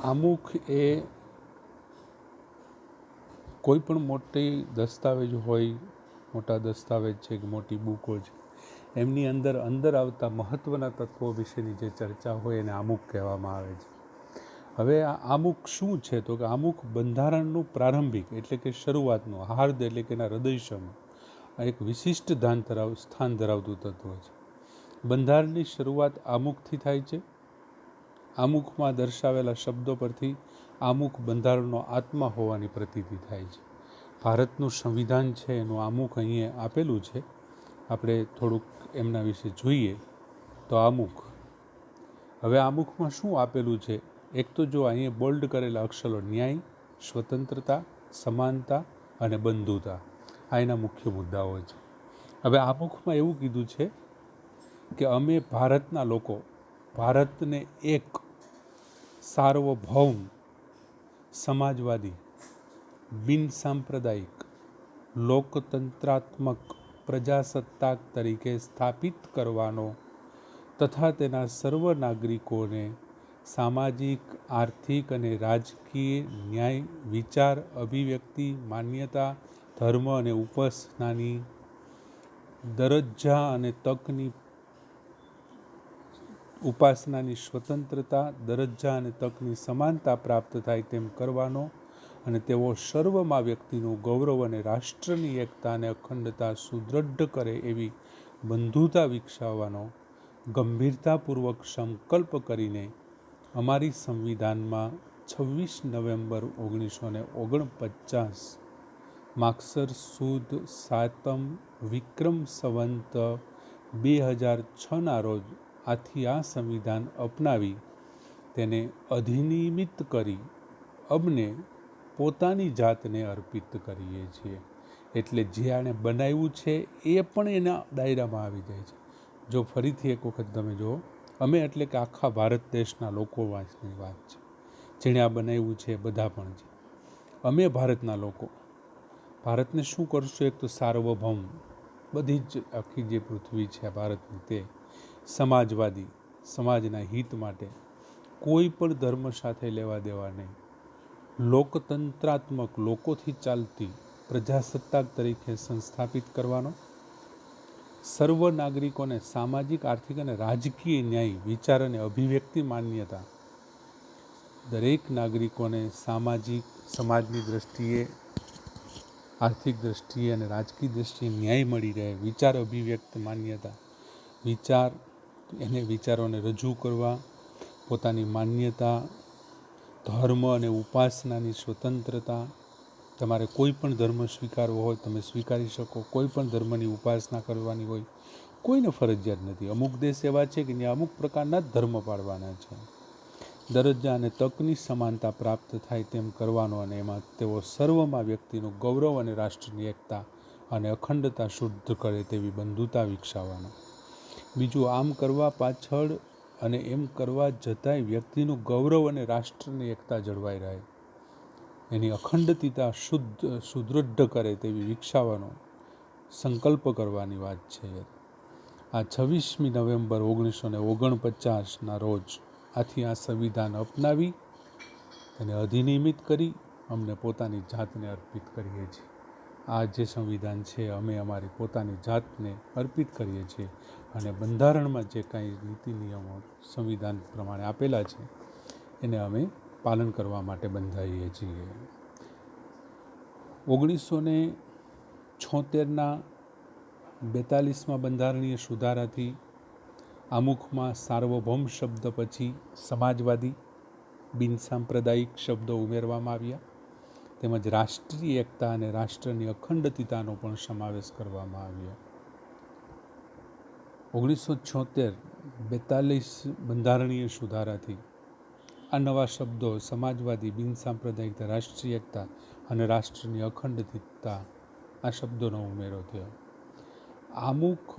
આમુખ એ કોઈ પણ મોટી દસ્તાવેજ હોય, મોટા દસ્તાવેજ છે કે મોટી બુકો છે, એમની અંદર આવતા મહત્ત્વના તત્વો વિશેની જે ચર્ચા હોય એને આમુખ કહેવામાં આવે છે. હવે આ આમુખ શું છે? તો કે આમુખ બંધારણનું પ્રારંભિક એટલે કે શરૂઆતનું હાર્દ એટલે કે એના હૃદયસનું એક વિશિષ્ટ સ્થાન ધરાવતું તત્વ છે. બંધારણની શરૂઆત આમુખથી થાય છે. આમુખમાં દર્શાવેલા શબ્દો પરથી આમુખ બંધારણનો આત્મા હોવાની પ્રતીતિ થાય છે. ભારતનું સંવિધાન છે એનું આમુખ અહીંયા આપેલું છે. આપણે થોડુંક એમના વિશે જોઈએ તો આમુખ, હવે આમુખમાં શું આપેલું છે? એક તો જો અહીંયા બોલ્ડ કરેલા અક્ષરો ન્યાય, સ્વતંત્રતા, સમાનતા અને બંધુતા, આ એના મુખ્ય મુદ્દાઓ છે. હવે આમુખમાં એવું કીધું છે કે અમે ભારતના લોકો ભારતને એક સાર્વભૌમ, સમાજવાદી, બિન સાંપ્રદાયિક, લોકતંત્રાત્મક પ્રજાસત્તાક તરીકે સ્થાપિત કરવાનો તથા તેના સર્વ નાગરિકોને સામાજિક, આર્થિક અને રાજકીય ન્યાય, વિચાર, અભિવ્યક્તિ, માન્યતા, ધર્મ અને ઉપાસનાની દરજ્જા અને તકની સ્વતંત્રતા, દરજ્જા અને તકની સમાનતા પ્રાપ્ત થાય તેમ કરવાનો અને તેઓ સર્વમાં વ્યક્તિનું ગૌરવ અને રાષ્ટ્રની એકતા અને અખંડતા સુદૃઢ કરે એવી બંધુતા વિકસાવવાનો ગંભીરતાપૂર્વક સંકલ્પ કરીને અમારી સંવિધાનમાં 26 નવેમ્બર 1949 માગસર સુદ સાતમ વિક્રમ સંવંત 2006ના રોજ આથી આ સંવિધાન અપનાવી તેને અધિનિયમિત કરી અમને પોતાની જાતને અર્પિત કરીએ છીએ. એટલે જે આણે બનાવ્યું છે એ પણ એના દાયરામાં આવી જાય છે. જો ફરીથી એક વખત તમે જુઓ, અમે એટલે કે આખા ભારત દેશના લોકો વાંચની વાત છે. જેણે આ બનાવ્યું છે બધા પણ છે. અમે ભારતના લોકો ભારતને શું કરશું? એક તો સાર્વભૌમ, બધી જ આખી જે પૃથ્વી છે ભારતની, તે સમાજવાદી, સમાજના હિત માટે, કોઈ પણ ધર્મ સાથે લેવા દેવા નહીં, લોકતંત્રાત્મક, લોકોથી ચાલતી પ્રજાસત્તાક તરીકે સંસ્થાપિત કરવાનો, સર્વ નાગરિકોને સામાજિક, આર્થિક અને રાજકીય ન્યાય, વિચાર અને અભિવ્યક્તિ માન્યતા, દરેક નાગરિકોને સમાજની દ્રષ્ટિએ, આર્થિક દ્રષ્ટિએ અને રાજકીય દ્રષ્ટિએ ન્યાય મળી રહે, વિચાર અભિવ્યક્ત માન્યતા, વિચારોને રજૂ કરવા, પોતાની માન્યતા, ધર્મ અને ઉપાસનાની સ્વતંત્રતા, તમારે કોઈ પણ ધર્મ સ્વીકારવો હોય તમે સ્વીકારી શકો, કોઈ પણ ધર્મની ઉપાસના કરવાની હોય કોઈને ફરજિયાત નથી. અમુક દેશ એવા છે કે ત્યાં અમુક પ્રકારના જ ધર્મ પાળવાના છે. દરજ્જા અને તકની સમાનતા પ્રાપ્ત થાય તેમ કરવાનો અને એમાં તેઓ સર્વમાં વ્યક્તિનું ગૌરવ અને રાષ્ટ્રની એકતા અને અખંડતા શુદ્ધ કરે તેવી બંધુતા વિકસાવવાનો. બીજું, આમ કરવા પાછળ અને એમ કરવા જતાંય વ્યક્તિનું ગૌરવ અને રાષ્ટ્રની એકતા જળવાઈ રહે, એની અખંડતા સુદૃઢ કરે તેવી વિકસાવવાનો સંકલ્પ કરવાની વાત છે. આ 26મી નવેમ્બર 1949ના રોજ આથી આ સંવિધાન અપનાવી તેને અધિનિયમિત કરી અમને પોતાની જાતને અર્પિત કરીએ છીએ. આ જે સંવિધાન છે અમે અમારી પોતાની જાતને અર્પિત કરીએ છીએ અને બંધારણમાં જે કાંઈ નીતિ નિયમો સંવિધાન પ્રમાણે આપેલા છે એને અમે પાલન કરવા માટે બંધાઈએ છીએ. 1976ના 42મા બંધારણીય સુધારાથી આમુખમાં સાર્વભૌમ શબ્દ પછી સમાજવાદી, બિન સાંપ્રદાયિક શબ્દો ઉમેરવામાં આવ્યા, તેમજ રાષ્ટ્રીય એકતા અને રાષ્ટ્રની અખંડતાનો પણ સમાવેશ કરવામાં આવ્યો. 1976-42 બંધારણીય સુધારાથી આ નવા શબ્દો સમાજવાદી, બિન સાંપ્રદાયિકતા, રાષ્ટ્રીય એકતા અને રાષ્ટ્રની અખંડતા, આ શબ્દોનો ઉમેરો થયો. આમુખ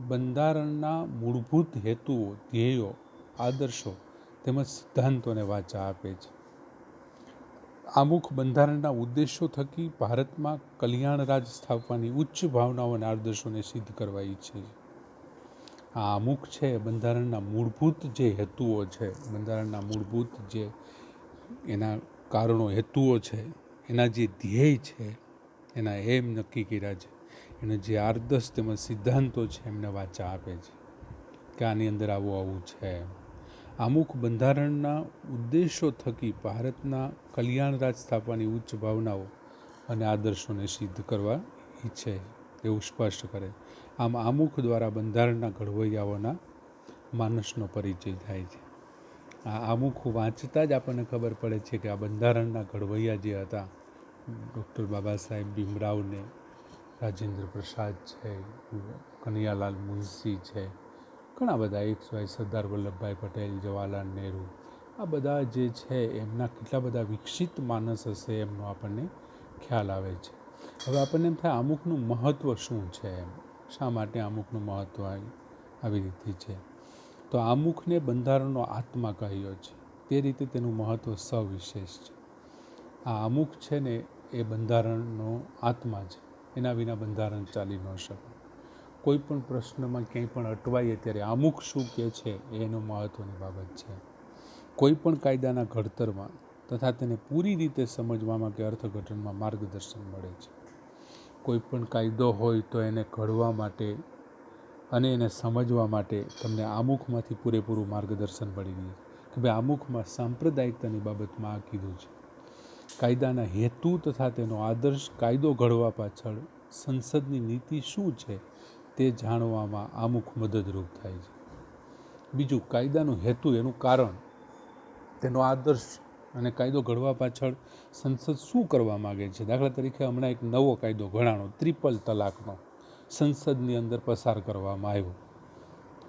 બંધારણના મૂળભૂત હેતુઓ, ધ્યેયો, આદર્શો તેમજ સિદ્ધાંતોને વાચા આપે છે. આમુખ બંધારણના ઉદ્દેશો થકી ભારતમાં કલ્યાણ રાજ સ્થાપવાની ઉચ્ચ ભાવનાઓ અને આદર્શોને સિદ્ધ કરવા ઈચ્છે છે. આ આમુખ છે બંધારણના મૂળભૂત જે હેતુઓ છે, બંધારણના મૂળભૂત જે એના કારણો હેતુઓ છે, એના જે ધ્યેય છે, એના એમ નક્કી કર્યા છે, એને જે આદર્શ તેમજ સિદ્ધાંતો છે એમને વાચા આપે છે કે આની અંદર આવું છે. આમુખ બંધારણના ઉદ્દેશો થકી ભારતના કલ્યાણ રાજ સ્થાપવાની ઉચ્ચ ભાવનાઓ અને આદર્શોને સિદ્ધ કરવા ઈચ્છે એવું સ્પષ્ટ કરે. આમ આમુખ દ્વારા બંધારણના ઘડવૈયાઓના માનસનો પરિચય થાય છે. આ આમુખ વાંચતા જ આપણને ખબર પડે છે કે આ બંધારણના ઘડવૈયા જે હતા ડૉક્ટર બાબા સાહેબ ભીમરાવને, રાજેન્દ્ર પ્રસાદ છે, કનૈયાલાલ મુનશી છે, ઘણા બધા XY સરદાર વલ્લભભાઈ પટેલ, જવાહરલાલ નહેરુ, આ બધા જે છે એમના કેટલા બધા વિકસિત માનસ હશે એમનો આપણને ખ્યાલ આવે છે. હવે આપણને એમ થાય આમુખનું મહત્ત્વ શું છે, એમ શા માટે આમુખનું મહત્ત્વ આવી રીતે છે. તો આમુખને બંધારણનો આત્મા કહ્યો છે, તે રીતે તેનું મહત્ત્વ સવિશેષ છે. આ આમુખ છે ને એ બંધારણનો આત્મા છે, એના વિના બંધારણ ચાલી ન શકે. કોઈ પણ પ્રશ્નમાં ક્યાંય પણ અટવાઈએ ત્યારે આમુખ શું કહે છે એનું મહત્ત્વની બાબત છે. કોઈ પણ કાયદાના ઘડતરમાં તથા તેને પૂરી રીતે સમજવામાં કે અર્થઘટનમાં માર્ગદર્શન મળે છે. કોઈ પણ કાયદો હોય તો એને ઘડવા માટે અને એને સમજવા માટે તમને આમુખમાંથી પૂરેપૂરું માર્ગદર્શન મળી રહે કે ભાઈ આમુખમાં સાંપ્રદાયિકતાની બાબતમાં આ કીધું છે. કાયદાના હેતુ તથા તેનો આદર્શ, કાયદો ઘડવા પાછળ સંસદની નીતિ શું છે તે જાણવામાં આમુખ મદદરૂપ થાય છે. બીજું, કાયદાનું હેતુ, એનું કારણ, તેનો આદર્શ અને કાયદો ઘડવા પાછળ સંસદ શું કરવા માગે છે. દાખલા તરીકે હમણાં એક નવો કાયદો ઘડાણો, ટ્રિપલ તલાકનો, સંસદની અંદર પસાર કરવામાં આવ્યો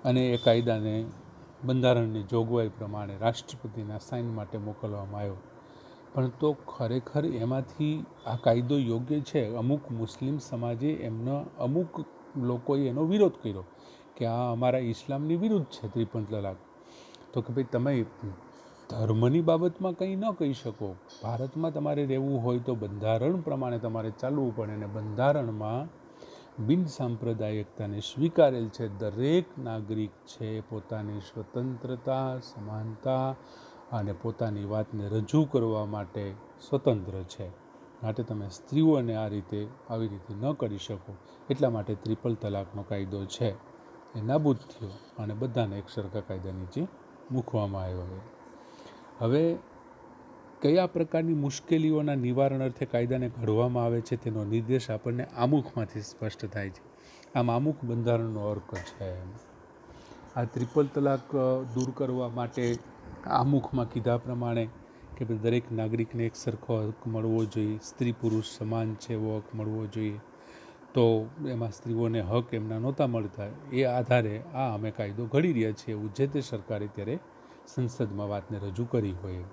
અને એ કાયદાને બંધારણની જોગવાઈ પ્રમાણે રાષ્ટ્રપતિના સાઇન માટે મોકલવામાં આવ્યો. પણ તો ખરેખર એમાંથી આ કાયદો યોગ્ય છે? અમુક મુસ્લિમ સમાજે એમનો, અમુક લોકોએ એનો વિરોધ કર્યો કે આ અમારા ઇસ્લામની વિરુદ્ધ છે ટ્રિપલ તલાક. તો કે ભાઈ તમે ધર્મની બાબતમાં કંઈ ન કહી શકો. ભારતમાં તમારે રહેવું હોય તો બંધારણ પ્રમાણે તમારે ચાલવું પડે, અને બંધારણમાં બિન સાંપ્રદાયિકતાને સ્વીકારેલ છે. દરેક નાગરિક છે પોતાની સ્વતંત્રતા, સમાનતા અને પોતાની વાતને રજૂ કરવા માટે સ્વતંત્ર છે. માટે તમે સ્ત્રીઓને આવી રીતે ન કરી શકો. એટલા માટે ટ્રિપલ તલાકનો કાયદો છે એ નાબૂદ થયો અને બધાને એક સરખા કાયદા નીચે મૂકવામાં આવ્યો. હવે કયા પ્રકારની મુશ્કેલીઓના નિવારણ અર્થે કાયદાને ઘડવામાં આવે છે તેનો નિર્દેશ આપણને આમુખમાંથી સ્પષ્ટ થાય છે. આમ આમુખ બંધારણનો અર્ક છે. આ ટ્રિપલ તલાક દૂર કરવા માટે આમુખમાં કીધા પ્રમાણે કે દરેક નાગરિકને એક સરખો હક મળવો જોઈએ, સ્ત્રી પુરુષ સમાન છે એવો હક મળવો જોઈએ. તો એમાં સ્ત્રીઓને હક એમના નહોતા મળતા, એ આધારે આ અમે કાયદો ઘડી રહ્યા છીએ એવું જે તે સરકારે ત્યારે સંસદમાં વાતને રજૂ કરી હોય.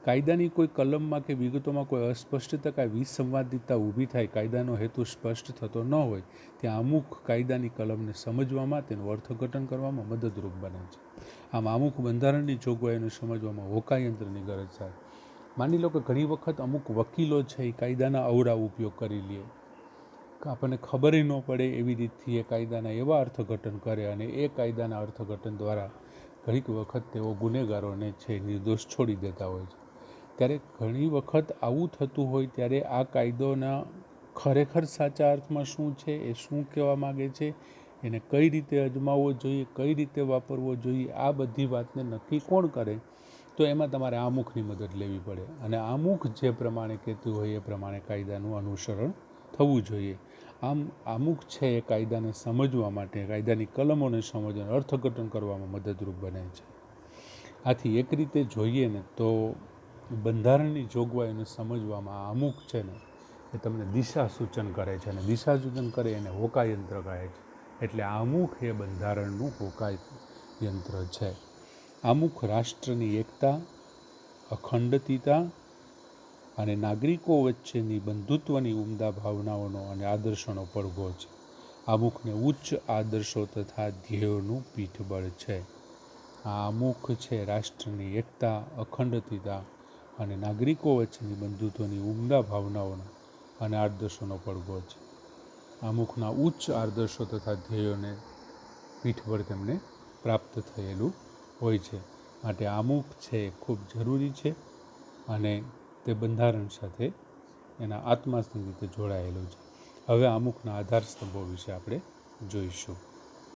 કાયદાની કોઈ કલમમાં કે વિગતોમાં કોઈ અસ્પષ્ટતા કે વિસંવાદિતતા ઊભી થાય, કાયદાનો હેતુ સ્પષ્ટ થતો ન હોય, ત્યાં અમુક કાયદાની કલમને સમજવામાં, તેનું અર્થઘટન કરવામાં મદદરૂપ બને છે. આમ અમુક બંધારણની જોગવાઈઓને સમજવામાં હોકાયંત્રની ગરજ થાય. માની લો કે ઘણી વખત અમુક વકીલો છે એ કાયદાના અવળા ઉપયોગ કરી લે, આપણને ખબર ન પડે એવી રીતથી એ કાયદાના એવા અર્થઘટન કરે અને એ કાયદાના અર્થઘટન દ્વારા ઘણીક વખત તેઓ ગુનેગારોને છે નિર્દોષ છોડી દેતા હોય છે. ત્યારે ઘણી વખત આવું થતું હોય ત્યારે આ કાયદોના ખરેખર સાચા અર્થમાં શું છે, એ શું કહેવા માગે છે, એને કઈ રીતે અજમાવવો જોઈએ, કઈ રીતે વાપરવો જોઈએ, આ બધી વાતને નક્કી કોણ કરે? તો એમાં તમારે આમુખની મદદ લેવી પડે અને આમુખ જે પ્રમાણે કહેતું હોય એ પ્રમાણે કાયદાનું અનુસરણ થવું જોઈએ. આમ આમુખ છે એ કાયદાને સમજવા માટે, કાયદાની કલમોને સમજવા, અર્થઘટન કરવામાં મદદરૂપ બને છે. આથી એક રીતે જોઈએ ને તો બંધારણની જોગવાઈઓને સમજવામાં આમુખ છે ને એ તમને દિશા સૂચન કરે છે, અને દિશા સૂચન કરે એને હોકાયંત્ર કહે છે. એટલે આમુખ એ બંધારણનું હોકાયંત્ર છે. આમુખ રાષ્ટ્રની એકતા, અખંડિતતા અને નાગરિકો વચ્ચેની બંધુત્વની ઉમદા ભાવનાઓનો અને આદર્શોનો પડઘો છે. આમુખને ઉચ્ચ આદર્શો તથા ધ્યેયોનું પીઠબળ છે. આ આમુખ છે રાષ્ટ્રની એકતા, અખંડિતતા અને નાગરિકો વચ્ચેની બંધુત્વની ઉમદા ભાવનાઓનો અને આદર્શોનો પડઘો છે. આમુખના ઉચ્ચ આદર્શો તથા ધ્યેયોને પીઠબળ તેમને પ્રાપ્ત થયેલું હોય છે. માટે આમુખ છે એ ખૂબ જરૂરી છે અને તે બંધારણ સાથે એના આત્માની રીતે જોડાયેલો છે. હવે આમુખના આધાર સ્તંભો વિશે આપણે જોઈશું.